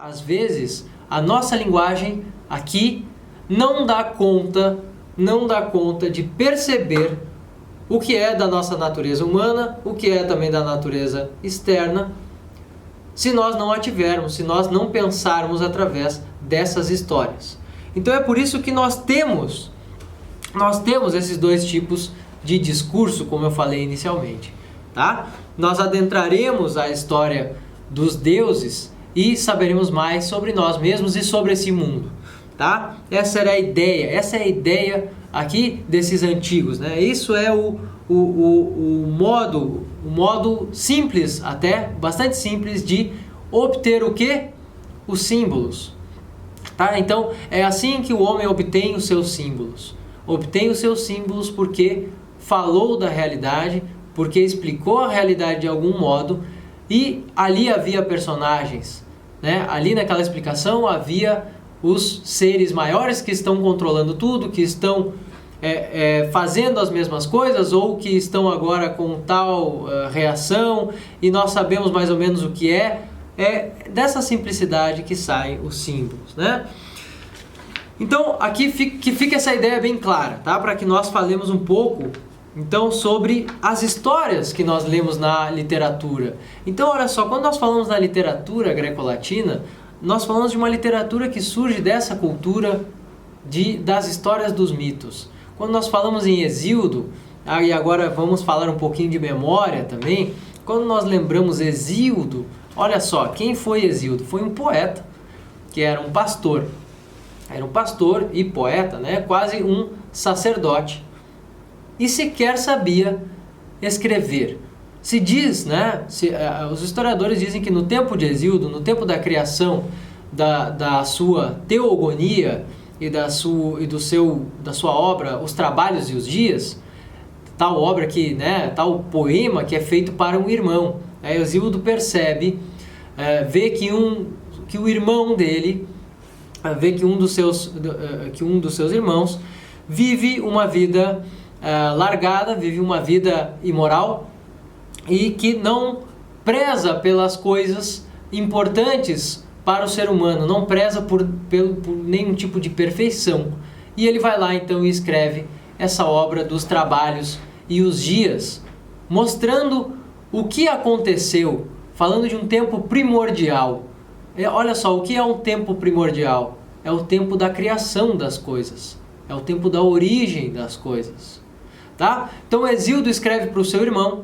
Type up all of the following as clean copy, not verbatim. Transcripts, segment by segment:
Às vezes, a nossa linguagem aqui não dá conta de perceber o que é da nossa natureza humana, o que é também da natureza externa, se nós não a tivermos, se nós não pensarmos através dessas histórias. Então é por isso que nós temos esses dois tipos de discurso, como eu falei inicialmente, tá? Nós adentraremos a história dos deuses e saberemos mais sobre nós mesmos e sobre esse mundo, tá? Essa é a ideia aqui desses antigos, né? Isso é o modo simples, até bastante simples, de obter o quê? Os símbolos, tá? Então é assim que o homem obtém os seus símbolos. Obtém os seus símbolos porque falou da realidade, porque explicou a realidade de algum modo. E ali havia personagens, né? Ali naquela explicação havia os seres maiores que estão controlando tudo, que estão fazendo as mesmas coisas ou que estão agora com tal reação, e nós sabemos mais ou menos o que é. É dessa simplicidade que saem os símbolos, né? Então aqui que fica essa ideia bem clara, tá? Para que nós falemos um pouco então sobre as histórias que nós lemos na literatura. Então olha só, quando nós falamos na literatura greco-latina, nós falamos de uma literatura que surge dessa cultura das histórias dos mitos. Quando nós falamos em Hesíodo, e agora vamos falar um pouquinho de memória também, quando nós lembramos Hesíodo, olha só, quem foi Hesíodo? Foi um poeta, que era um pastor. Era um pastor e poeta, né? Quase um sacerdote. E sequer sabia escrever. Se diz, né? Os historiadores dizem que no tempo de Hesíodo, no tempo da criação da sua teogonia e da sua obra, Os Trabalhos e os Dias, tal obra que, né? Tal poema que é feito para um irmão. Hesíodo percebe, vê que o irmão dele, vê que um dos seus irmãos vive uma vida largada, vive uma vida imoral e que não preza pelas coisas importantes para o ser humano, não preza por nenhum tipo de perfeição. E ele vai lá então e escreve essa obra dos Trabalhos e os Dias, mostrando o que aconteceu, falando de um tempo primordial. Olha só, o que é um tempo primordial? É o tempo da criação das coisas, é o tempo da origem das coisas. Tá? Então Hesíodo escreve para o seu irmão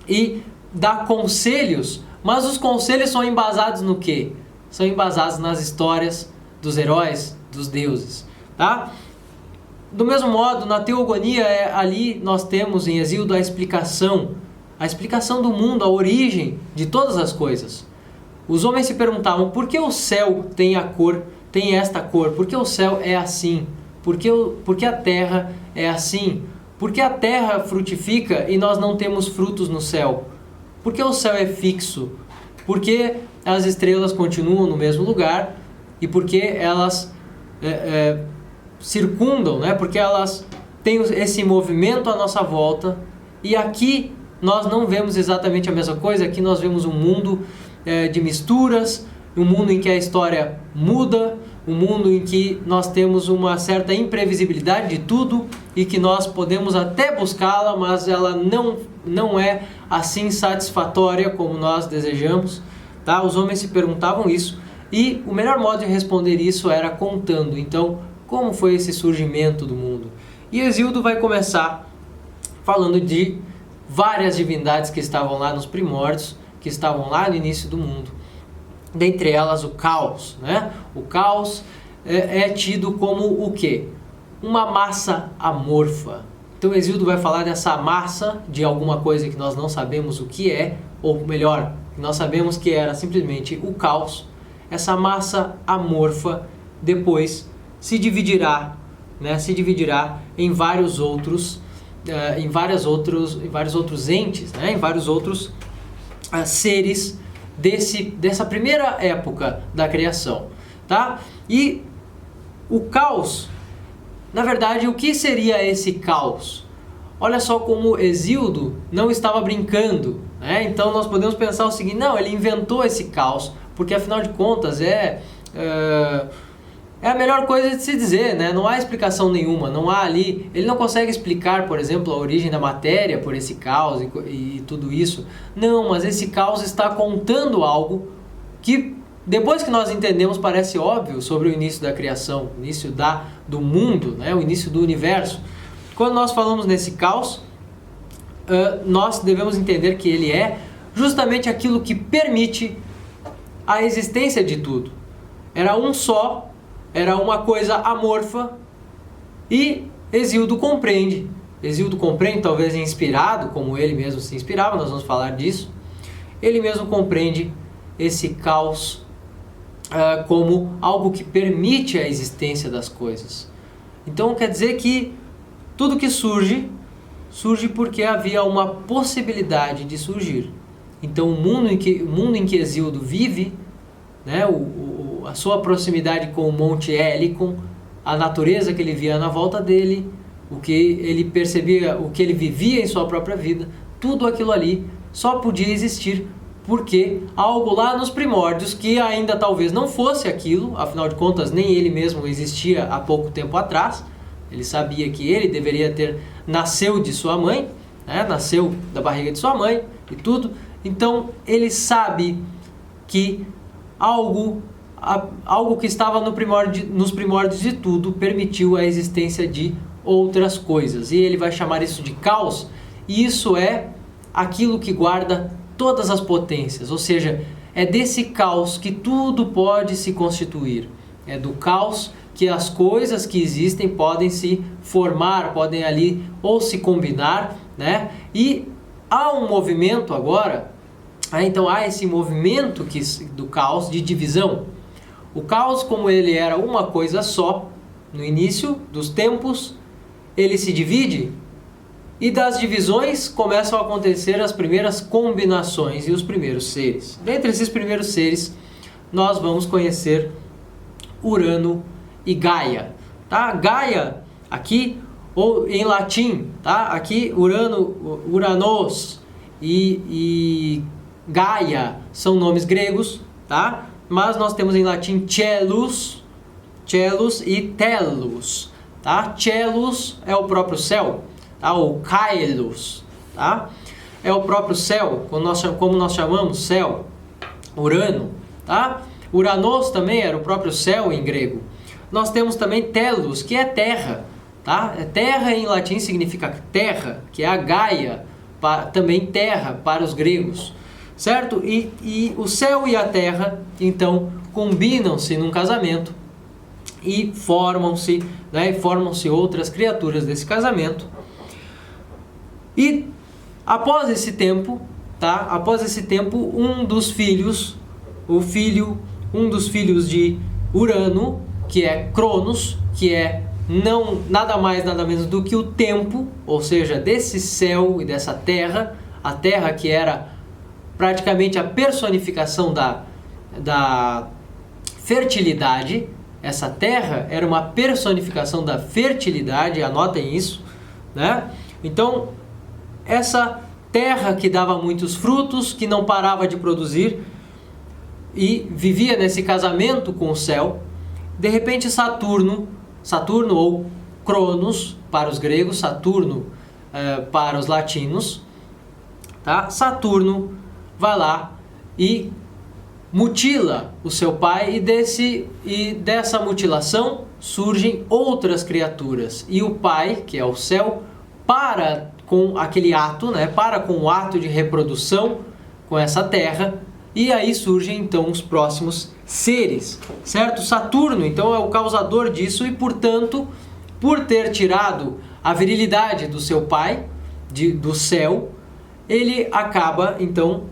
e dá conselhos, mas os conselhos são embasados no quê? São embasados nas histórias dos heróis, dos deuses. Tá? Do mesmo modo, na teogonia, ali nós temos em Hesíodo a explicação do mundo, a origem de todas as coisas. Os homens se perguntavam por que o céu tem esta cor, por que o céu é assim, por que a terra é assim. Por que a terra frutifica e nós não temos frutos no céu? Por que o céu é fixo? Por que as estrelas continuam no mesmo lugar? E por que elas circundam, né? Porque elas têm esse movimento à nossa volta. E aqui nós não vemos exatamente a mesma coisa. Aqui nós vemos um mundo de misturas, um mundo em que a história muda, um mundo em que nós temos uma certa imprevisibilidade de tudo e que nós podemos até buscá-la, mas ela não é assim satisfatória como nós desejamos. Tá? Os homens se perguntavam isso e o melhor modo de responder isso era contando. Então, como foi esse surgimento do mundo? E Hesíodo vai começar falando de várias divindades que estavam lá nos primórdios, que estavam lá no início do mundo. Dentre elas o caos, né? O caos é tido como o quê? Uma massa amorfa. Então Hesíodo vai falar dessa massa de alguma coisa que nós não sabemos o que é, ou melhor, nós sabemos que era simplesmente o caos. Essa massa amorfa depois se dividirá, né? Se dividirá em vários outros entes, né? Em vários outros seres dessa primeira época da criação, tá? E o caos, na verdade, o que seria esse caos? Olha só como Hesíodo não estava brincando, né? Então nós podemos pensar o seguinte: não, ele inventou esse caos porque afinal de contas é a melhor coisa de se dizer, né? Não há explicação nenhuma, não há ali... Ele não consegue explicar, por exemplo, a origem da matéria por esse caos e tudo isso. Não, mas esse caos está contando algo que, depois que nós entendemos, parece óbvio sobre o início da criação, o início do mundo, né? O início do universo. Quando nós falamos nesse caos, nós devemos entender que ele é justamente aquilo que permite a existência de tudo. Era um só, era uma coisa amorfa, e Hesíodo compreende. Hesíodo compreende, talvez inspirado, como ele mesmo se inspirava, nós vamos falar disso. Ele mesmo compreende esse caos como algo que permite a existência das coisas. Então quer dizer que tudo que surge porque havia uma possibilidade de surgir. Então o mundo em que Hesíodo vive, né, a sua proximidade com o Monte Helicon, a natureza que ele via na volta dele, o que ele percebia, o que ele vivia em sua própria vida, tudo aquilo ali só podia existir porque algo lá nos primórdios, que ainda talvez não fosse aquilo, afinal de contas nem ele mesmo existia há pouco tempo atrás, ele sabia que ele deveria nasceu de sua mãe, né? Nasceu da barriga de sua mãe e tudo, então ele sabe que algo que estava nos primórdios de tudo permitiu a existência de outras coisas, e ele vai chamar isso de caos, e isso é aquilo que guarda todas as potências, ou seja, é desse caos que tudo pode se constituir, é do caos que as coisas que existem podem se formar, podem ali ou se combinar, né? E há um movimento agora, então há esse movimento do caos de divisão. O caos, como ele era uma coisa só, no início dos tempos, ele se divide, e das divisões começam a acontecer as primeiras combinações e os primeiros seres. Dentre esses primeiros seres, nós vamos conhecer Urano e Gaia. Tá? Gaia, aqui, ou em latim, tá? Aqui Uranos e Gaia são nomes gregos, tá? Mas nós temos em latim Chelus e Tellus. Tá? Chelus é o próprio céu, tá? Ou Caelus, tá? É o próprio céu, como nós chamamos céu, Urano, tá? Uranos também era o próprio céu em grego. Nós temos também Tellus, que é terra, tá? Terra em latim significa terra, que é a Gaia, também terra para os gregos, certo? E o céu e a terra, então, combinam-se num casamento e formam-se, né, outras criaturas desse casamento. E após esse tempo, tá? Após esse tempo, um dos filhos de Urano, que é Cronos, que é nada mais nada menos do que o tempo, ou seja, desse céu e dessa terra, a terra que era praticamente a personificação da fertilidade. Essa terra era uma personificação da fertilidade, anotem isso, né? Então, essa terra que dava muitos frutos, que não parava de produzir e vivia nesse casamento com o céu, de repente Saturno ou Cronos para os gregos, Saturno para os latinos, tá? Saturno vai lá e mutila o seu pai, e dessa mutilação surgem outras criaturas, e o pai, que é o céu, para com aquele ato, né? Para com o ato de reprodução com essa terra, e aí surgem então os próximos seres, certo? Saturno então é o causador disso, e portanto, por ter tirado a virilidade do seu pai, do céu, ele acaba então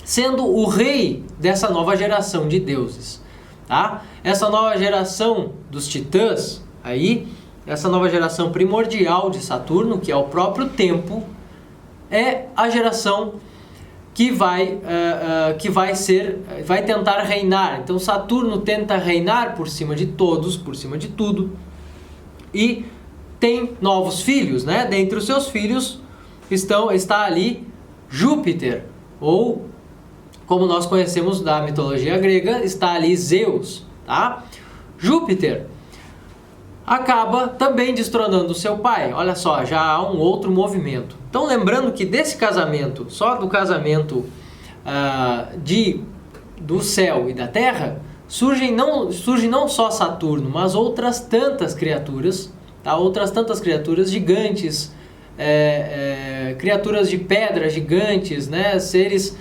sendo o rei dessa nova geração de deuses, tá? Essa nova geração dos titãs, essa nova geração primordial de Saturno, que é o próprio tempo, é a geração que vai tentar reinar. Então Saturno tenta reinar por cima de todos, por cima de tudo, e tem novos filhos, né? Dentre os seus filhos está ali Júpiter, ou como nós conhecemos da mitologia grega, está ali Zeus, tá? Júpiter acaba também destronando seu pai. Olha só, já há um outro movimento. Então, lembrando que desse casamento, só do casamento do céu e da terra, surge não só Saturno, mas outras tantas criaturas, tá? Outras tantas criaturas gigantes, criaturas de pedra gigantes, né? Seres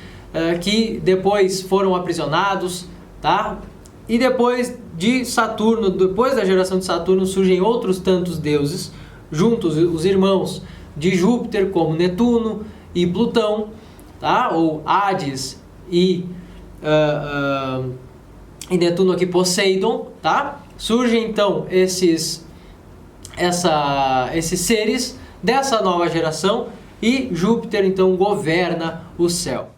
que depois foram aprisionados, tá? E depois de Saturno, depois da geração de Saturno, surgem outros tantos deuses, juntos os irmãos de Júpiter, como Netuno e Plutão, tá? Ou Hades e Netuno aqui, Poseidon, tá? Surgem então esses seres dessa nova geração e Júpiter então governa o céu.